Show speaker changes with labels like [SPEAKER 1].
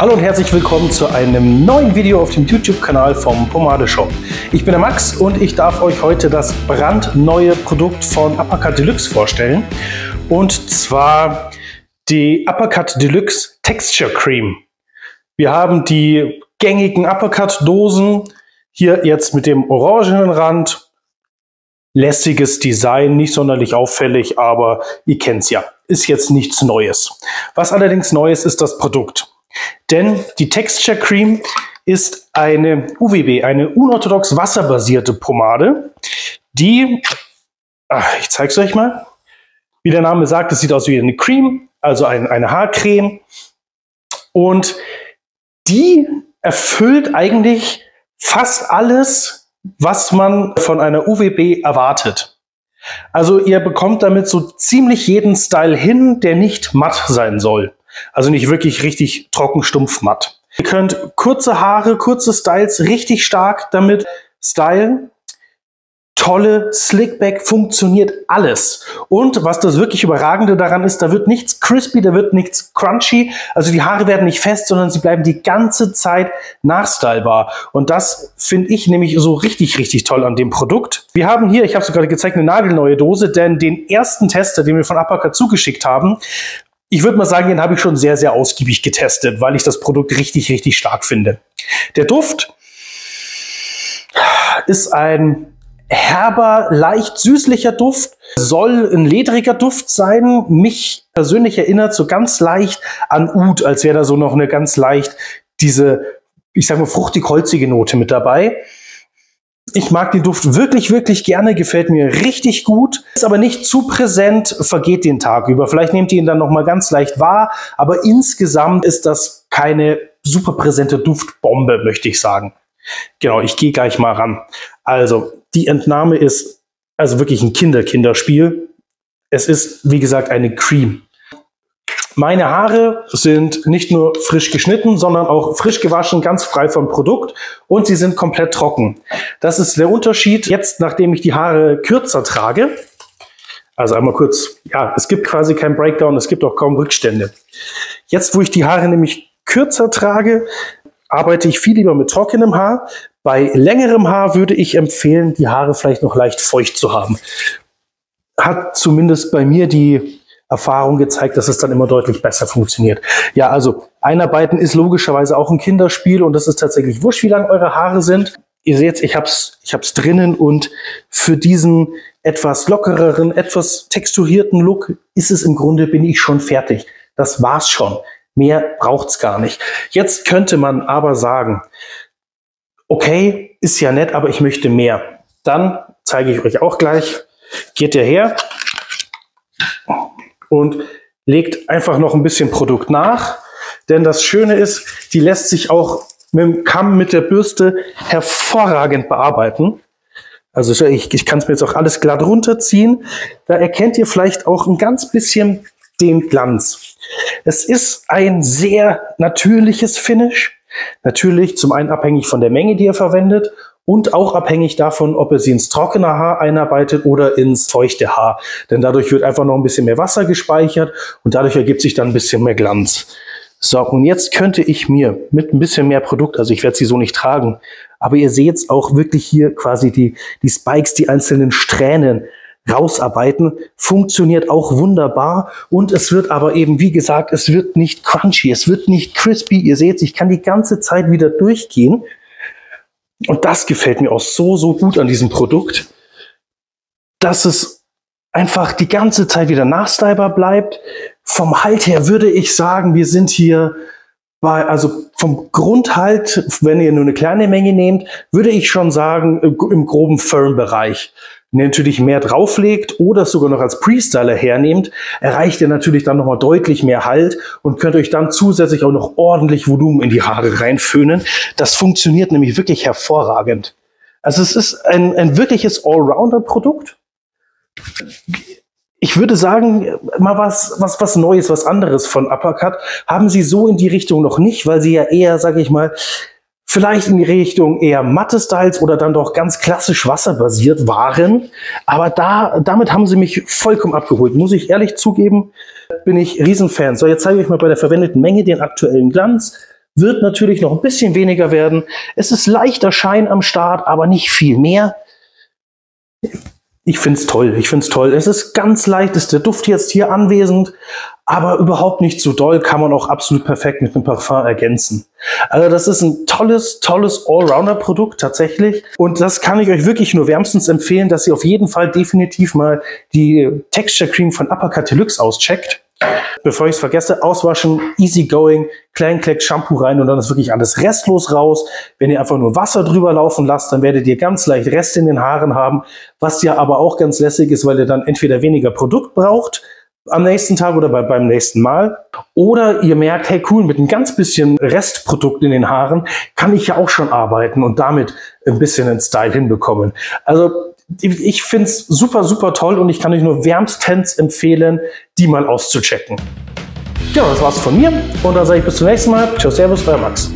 [SPEAKER 1] Hallo und herzlich willkommen zu einem neuen Video auf dem YouTube-Kanal vom Pomade Shop. Ich bin der Max und ich darf euch heute das brandneue Produkt von Uppercut Deluxe vorstellen. Und zwar die Uppercut Deluxe Texture Cream. Wir haben die gängigen Uppercut-Dosen, hier jetzt mit dem orangenen Rand. Lässiges Design, nicht sonderlich auffällig, aber ihr kennt's ja. Ist jetzt nichts Neues. Was allerdings Neues ist das Produkt. Denn die Texture Cream ist eine UWB, eine unorthodox wasserbasierte Pomade, die, ich zeige es euch mal, wie der Name sagt, es sieht aus wie eine Cream, also eine Haarcreme, und die erfüllt eigentlich fast alles, was man von einer UWB erwartet. Also ihr bekommt damit so ziemlich jeden Style hin, der nicht matt sein soll. Also nicht wirklich richtig trocken, stumpf, matt. Ihr könnt kurze Haare, kurze Styles richtig stark damit stylen. Tolle Slickback, funktioniert alles. Und was das wirklich Überragende daran ist, da wird nichts crispy, da wird nichts crunchy. Also die Haare werden nicht fest, sondern sie bleiben die ganze Zeit nachstylbar. Und das finde ich nämlich so richtig, richtig toll an dem Produkt. Wir haben hier, ich habe es gerade gezeigt, eine nagelneue Dose, denn den ersten Tester, den wir von Uppercut zugeschickt haben, ich würde mal sagen, den habe ich schon sehr, sehr ausgiebig getestet, weil ich das Produkt richtig, richtig stark finde. Der Duft ist ein herber, leicht süßlicher Duft, soll ein ledriger Duft sein. Mich persönlich erinnert so ganz leicht an Oud, als wäre da so noch eine ganz leicht diese, ich sag mal, fruchtig-holzige Note mit dabei. Ich mag den Duft wirklich, wirklich gerne, gefällt mir richtig gut, ist aber nicht zu präsent, vergeht den Tag über. Vielleicht nehmt ihr ihn dann noch mal ganz leicht wahr, aber insgesamt ist das keine super präsente Duftbombe, möchte ich sagen. Genau, ich gehe gleich mal ran. Also, die Entnahme ist also wirklich ein Kinderspiel. Es ist, wie gesagt, eine Cream. Meine Haare sind nicht nur frisch geschnitten, sondern auch frisch gewaschen, ganz frei vom Produkt, und sie sind komplett trocken. Das ist der Unterschied jetzt, nachdem ich die Haare kürzer trage. Also einmal kurz, ja, es gibt quasi kein Breakdown, es gibt auch kaum Rückstände. Jetzt, wo ich die Haare nämlich kürzer trage, arbeite ich viel lieber mit trockenem Haar. Bei längerem Haar würde ich empfehlen, die Haare vielleicht noch leicht feucht zu haben. Hat zumindest bei mir die Erfahrung gezeigt, dass es dann immer deutlich besser funktioniert. Ja, also Einarbeiten ist logischerweise auch ein Kinderspiel, und das ist tatsächlich wurscht, wie lang eure Haare sind. Ihr seht, ich hab's drinnen, und für diesen etwas lockereren, etwas texturierten Look ist es im Grunde, bin ich schon fertig. Das war's schon. Mehr braucht's gar nicht. Jetzt könnte man aber sagen, okay, ist ja nett, aber ich möchte mehr. Dann zeige ich euch auch gleich. Geht ihr her und legt einfach noch ein bisschen Produkt nach. Denn das Schöne ist, die lässt sich auch mit dem Kamm, mit der Bürste hervorragend bearbeiten. Also ich kann es mir jetzt auch alles glatt runterziehen. Da erkennt ihr vielleicht auch ein ganz bisschen den Glanz. Es ist ein sehr natürliches Finish. Natürlich zum einen abhängig von der Menge, die ihr verwendet, und auch abhängig davon, ob ihr sie ins trockene Haar einarbeitet oder ins feuchte Haar. Denn dadurch wird einfach noch ein bisschen mehr Wasser gespeichert und dadurch ergibt sich dann ein bisschen mehr Glanz. So, und jetzt könnte ich mir mit ein bisschen mehr Produkt, also ich werde sie so nicht tragen, aber ihr seht auch wirklich hier quasi die Spikes, die einzelnen Strähnen rausarbeiten. Funktioniert auch wunderbar, und es wird aber eben, wie gesagt, es wird nicht crunchy, es wird nicht crispy. Ihr seht, ich kann die ganze Zeit wieder durchgehen. Und das gefällt mir auch so, so gut an diesem Produkt, dass es einfach die ganze Zeit wieder nachstylbar bleibt. Vom Halt her würde ich sagen, wir sind hier bei, also vom Grundhalt, wenn ihr nur eine kleine Menge nehmt, würde ich schon sagen, im groben Firm-Bereich. Wenn ihr natürlich mehr drauflegt oder es sogar noch als Pre-Styler hernehmt, erreicht ihr natürlich dann nochmal deutlich mehr Halt und könnt euch dann zusätzlich auch noch ordentlich Volumen in die Haare reinföhnen. Das funktioniert nämlich wirklich hervorragend. Also es ist ein wirkliches Allrounder-Produkt. Ich würde sagen, mal was Neues, was anderes von Uppercut haben sie so in die Richtung noch nicht, weil sie ja eher, sage ich mal, vielleicht in die Richtung eher matte Styles oder dann doch ganz klassisch wasserbasiert waren. Aber damit haben sie mich vollkommen abgeholt. Muss ich ehrlich zugeben, bin ich Riesenfan. So, jetzt zeige ich euch mal bei der verwendeten Menge den aktuellen Glanz. wird natürlich noch ein bisschen weniger werden. Es ist leichter Schein am Start, aber nicht viel mehr. Ich finde es toll, ich finde es toll. Es ist ganz leicht, ist der Duft jetzt hier anwesend, aber überhaupt nicht so doll, kann man auch absolut perfekt mit einem Parfum ergänzen. Also das ist ein tolles Allrounder-Produkt tatsächlich. Und das kann ich euch wirklich nur wärmstens empfehlen, dass ihr auf jeden Fall definitiv mal die Texture Cream von Uppercut Deluxe auscheckt. Bevor ich es vergesse, auswaschen, easy going, klein Kleck Shampoo rein und dann ist wirklich alles restlos raus. Wenn ihr einfach nur Wasser drüber laufen lasst, dann werdet ihr ganz leicht Reste in den Haaren haben, was ja aber auch ganz lässig ist, weil ihr dann entweder weniger Produkt braucht am nächsten Tag oder beim nächsten Mal. Oder ihr merkt, hey cool, mit ein ganz bisschen Restprodukt in den Haaren kann ich ja auch schon arbeiten und damit ein bisschen den Style hinbekommen. Also ich finde es super toll und ich kann euch nur wärmstens empfehlen, die mal auszuchecken. Ja, das war's von mir und dann sage ich bis zum nächsten Mal. Ciao, servus, euer Max.